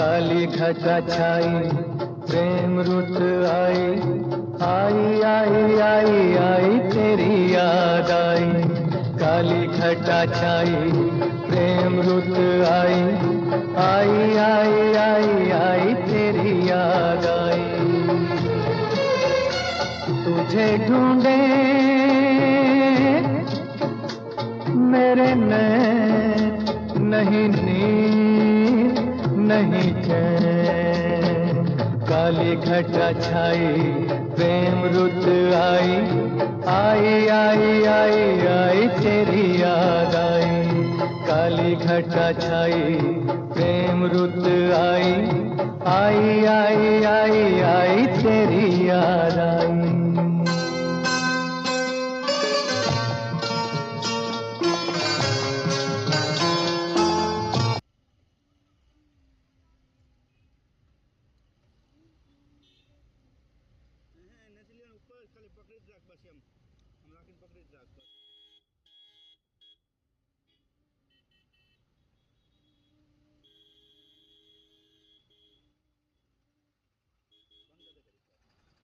काली घटा छाई प्रेम रुत आई, आई आई आई आई तेरी याद आई। काली घटा छाई प्रेम रुत आई, आई आई आई आई तेरी याद आई। तुझे ढूंढे मेरे नैन, नहीं नींद नहीं चैन। काली घटा छाई प्रेम रुत आई, आई आई आई आई तेरी याद आई। काली घटा छाई प्रेम रुत आई, आई आई आई आई तेरी याद आई। ઉપર ખાલી પકડી જ રાખ, બસ એમ રાખીને પકડી જ રાખ બસ.